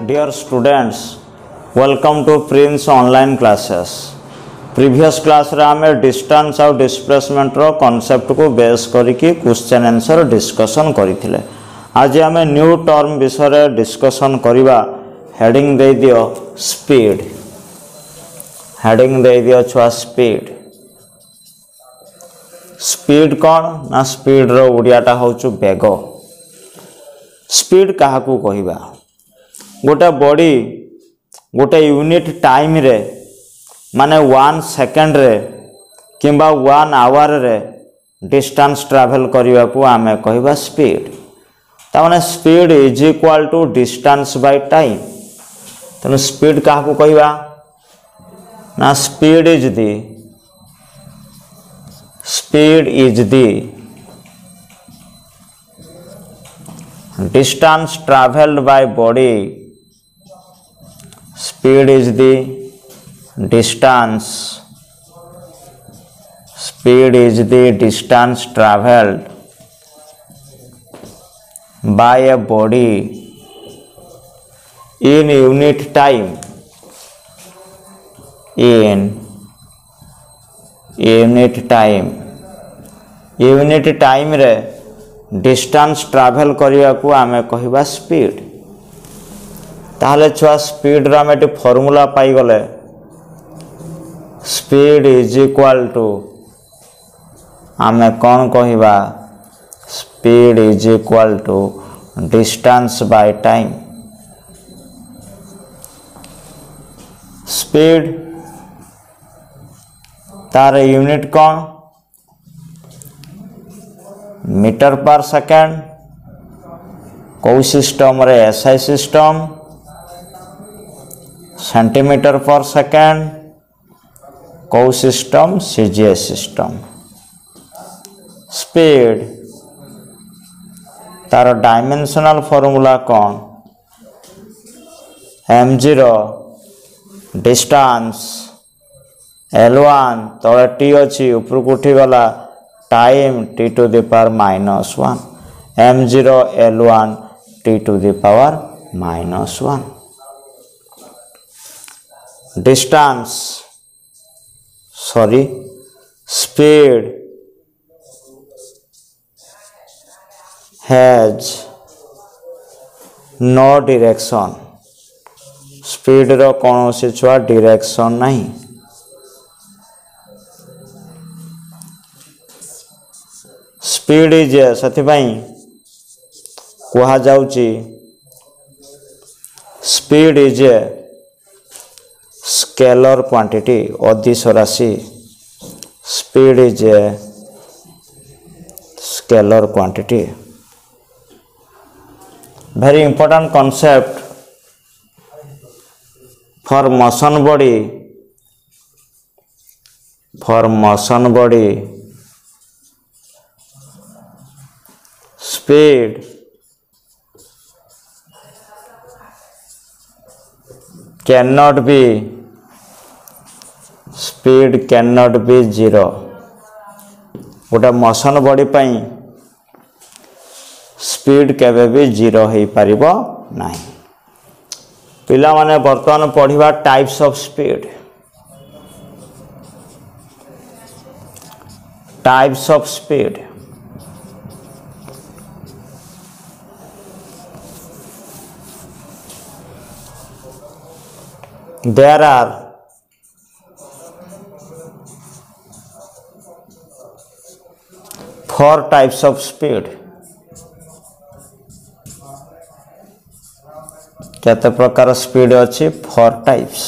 Dear students, welcome to Prince online classes. Previous class रे आमे distance और displacement रो concept को बेस करके क्वेश्चन आंसर डिस्कशन करिथिले। आज आमे न्यू टर्म विषय रे डिस्कशन करिवा। हेडिंग दे दियो स्पीड। हेडिंग दे दियो छुआ स्पीड। स्पीड कौन ना स्पीड रो उड़ियाटा होचु बेग। स्पीड काहा को कहिबा गोटे बॉडी गोटे यूनिट टाइम रे माने 1 सेकंड रे किंबा 1 आवर रे डिस्टेंस ट्रैवल करने को आमे कहिबा स्पीड। तामाने speed is equal to distance by time. तेणु स्पीड काहा को कहिबा ना speed is the distance traveled by body. Speed is the distance. Speed is the distance traveled by a body in unit time. In unit time. Unit time रे distance travel करने को आमे कहिबा स्पीड। ताहले छुआ स्पीड रा में formula पाई गले। स्पीड इज इक्वल टू आमे कौन कहिबा speed is equal to distance by time. Speed तार यूनिट कौन मीटर पर सेकेंड। कौ सिस्टम रे SI system centimetre per second. कौ सिस्टम सीजीएस सिस्टम। स्पीड तार डायमेंशनल फॉर्मूला कौन m0 डिस्टेंस l1 तले टी अच्छी ऊपर को उठी गला time t to the power -1 m0 l1 t to the power -1 distance speed has no direction. Speed रो कौन से छुआ डायरेक्शन नहीं। स्पीड इज सथिपाई कहा जाउची speed is a scalar quantity अदिश राशि। Speed is a scalar quantity. Very important concept for motion body. Speed cannot be zero. गोटे मोशन बॉडी पाई स्पीड केबे भी जीरो हो पारिबो नहीं। पिला माने वर्तमान पढ़िबा types of speed. Types of speed there are 4 types of speed. केते प्रकार स्पीड अच्छी 4 types.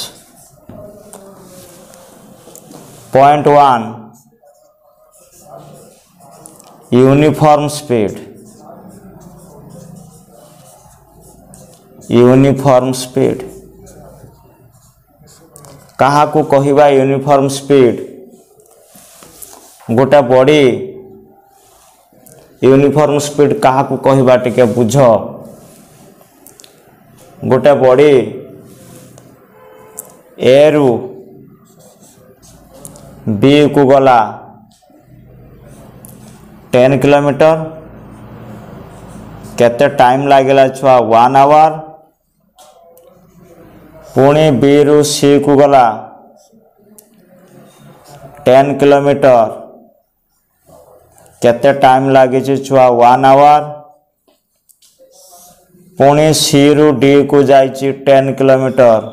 Point 1 uniform speed. Uniform speed कहा को कहिबा यूनिफॉर्म स्पीड। गोटा बॉडी यूनिफॉर्म स्पीड कहा को कहिबा टिके बुझ। गोटा बॉडी ए रु बी को गला 10 किलोमीटर केते टाइम लागेला छुआ 1 आवर पुणी बी रु सी को गला 10 किलोमीटर केते टाइम लगी छुआ 1 आवर। पुणी सी रु डी को जाइए 10 किलोमीटर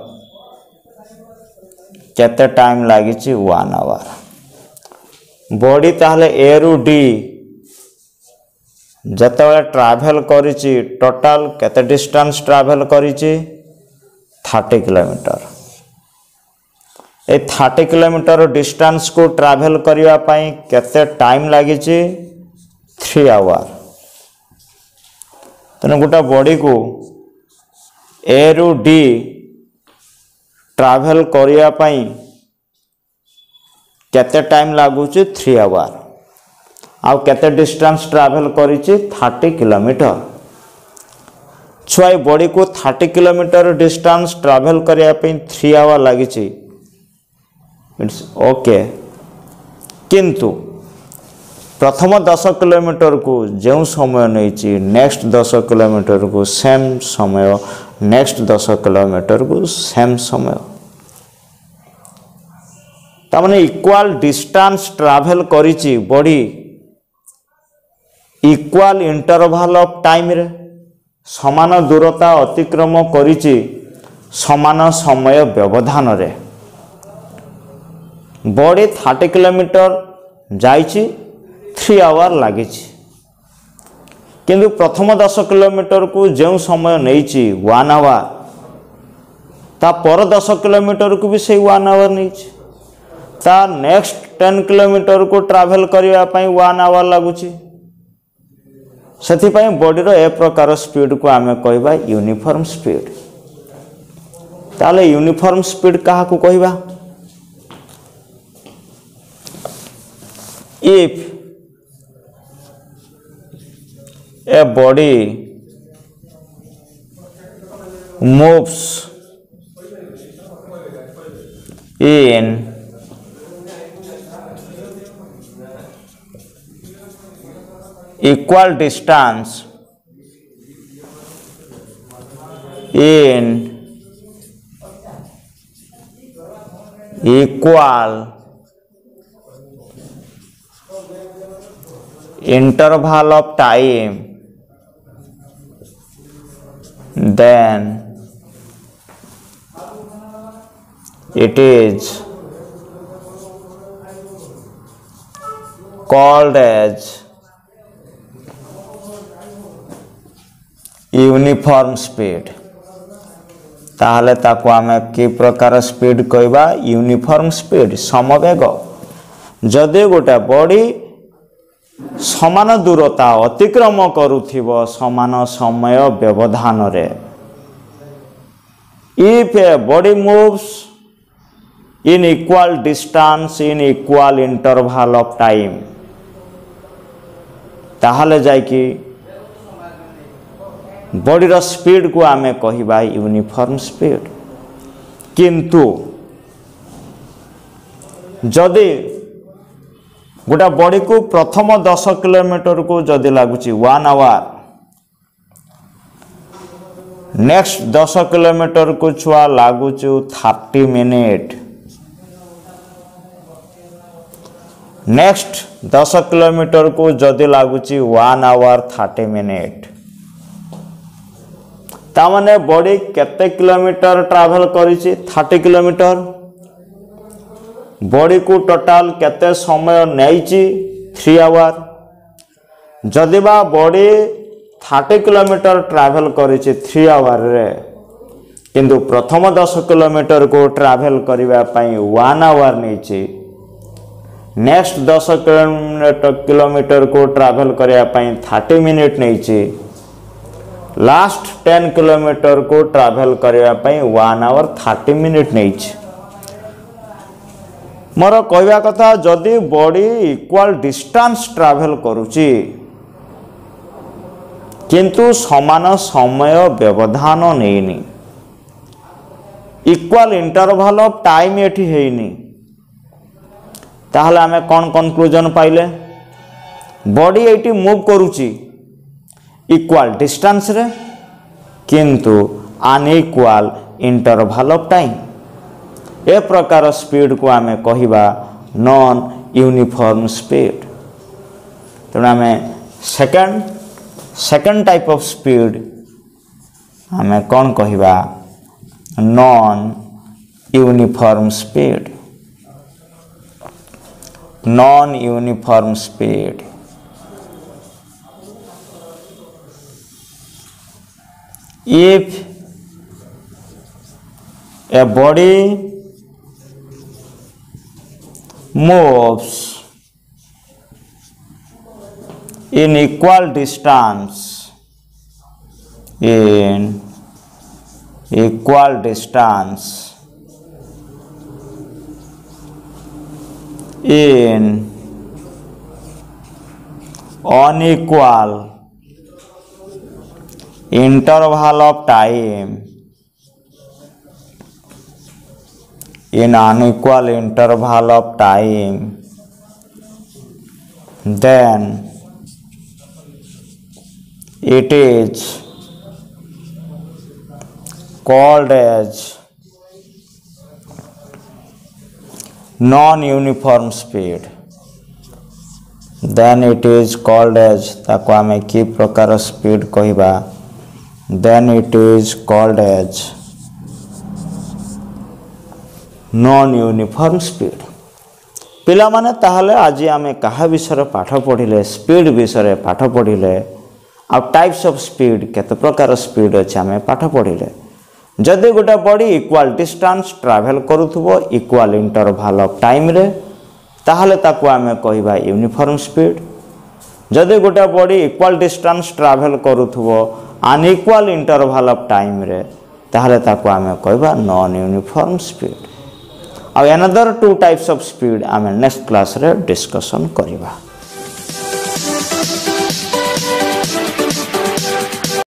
केते टाइम लगी 1 आवर। बॉडी ताहले ए रु डी जतबे ट्रैवल करिछि टोटल केते डिस्टेंस ट्रैवल करिछि 30 किलोमीटर। ए 30 किलोमीटर डिस्टेंस को ट्रैवल करिया पई केते टाइम लगी 3 आवर। तेना गोटा बॉडी को ए रु डी ट्रैवल करिया पई केते टाइम लागुची 3 आवर। आउ केते डिस्टेंस ट्रैवल करिछि 30 किलोमीटर। छुआ बॉडी को 30 किलोमीटर डिस्टेंस ट्रैवल करिया पई 3 आवर लागिछि। It's okay. किंतु प्रथम 10 किलोमीटर को जो समय नहीं नेक्स्ट 10 किलोमीटर को सेम समय, नेक्स्ट 10 किलोमीटर को सेम समय, तामाने इक्वल डिस्टेंस ट्रैवल करिछि body equal interval of time रे समान दूरता अतिक्रम करिछि समान समय व्यवधान रे। बॉडी 30 किलोमीटर जाइछि 3 आवर लगी। किंतु प्रथम 10 किलोमीटर को जो समय नहीं 1 आवर, ता पर 10 किलोमीटर को भी सही 1 आवर नहीं, ता नेक्स्ट 10 किलोमीटर को ट्रैवल करने 1 आवर लगुच। से बॉडीर ए प्रकार स्पीड को आम कहवा यूनिफॉर्म स्पीड। ताले यूनिफॉर्म स्पीड क्या कहवा? If a body moves in equal distance in equal interval of time, then it is called as uniform speed. ताहले ताको आमे कि प्रकार स्पीड कहबा? यूनिफॉर्म स्पीड, समवेग। जदि गोटे बॉडी समान दूरता अतिक्रम करुथिबो समान समय व्यवधान रे, if a body moves in equal distance in equal interval of time, ताहले जाय कि बॉडी रो स्पीड को आमे कहिबा यूनिफॉर्म स्पीड। किंतु जदि गोटा बॉडी को प्रथम 10 किलोमीटर को जदि लगुच 1 आवर, नेक्स्ट 10 किलोमीटर को छुआ लगुच 30 मिनिट, नेक्स्ट 10 किलोमीटर को जदि लगुच 1 आवर 30 मिनिट, तामाने बॉडी केते किलोमीटर ट्रैवल करिछि? 30 किलोमीटर। बॉडी को टोटाल केते समय नहीं 3 आवर। जदि बा बॉडी 30 किलोमीटर ट्रैवल करिछि 3 आवर रे, किंतु प्रथम 10 किलोमीटर को ट्रैवल करबा पई 1 आवर नहीं, नेक्स्ट 10 किलोमीटर को ट्रैवल करबा पई 30 मिनिट नहीं, लास्ट 10 किलोमीटर को ट्रैवल करबा पई 1 आवर 30 मिनिट नहीं। मोर कहवा कथा, जदि बॉडी इक्वल डिस्टेंस ट्रैवल करुची किंतु समान समय व्यवधान नहीं, इक्वल इंटरवल ऑफ टाइम एठी हेइनी, ताहले आमे कोन कंक्लूजन पाइले? बॉडी एठी मूव करुची इक्वल डिस्टेंस रे किंतु अनइक्वल इंटरवल ऑफ टाइम। ए प्रकार स्पीड को आमे कहिबा नॉन यूनिफॉर्म स्पीड। तेणु आमे सेकंड टाइप ऑफ स्पीड आमे कौन कहिबा non uniform speed. Non uniform speed if a body moves in equal distance in unequal interval of time, in unequal interval of time, then it is called as non-uniform speed। then it is called as ताको आमे की प्रकार speed कहिबा then it is called as non uniform speed। पिला माने ताहले आज आमे कहा विषय पाठ पढ़िले स्पीड विषय पाठ पढ़िले आ टाइप्स ऑफ स्पीड केते प्रकार स्पीड अछि आमे पाठ पढ़िले। जदि गोटे बॉडी इक्वल डिस्टेंस ट्रैवल करूथबो इक्वल इंटरवल ऑफ टाइम रे ताहले ताको आमे कहिबा यूनिफॉर्म स्पीड। जदि गोटे बॉडी इक्वल डिस्टेंस ट्रैवल करूथबो अनइक्वल इंटरवल ऑफ टाइम रे ताहले ताको आमे कहिबा non uniform speed. Another two types of speed आमे नेक्स्ट क्लास रे डिस्कशन करिबा।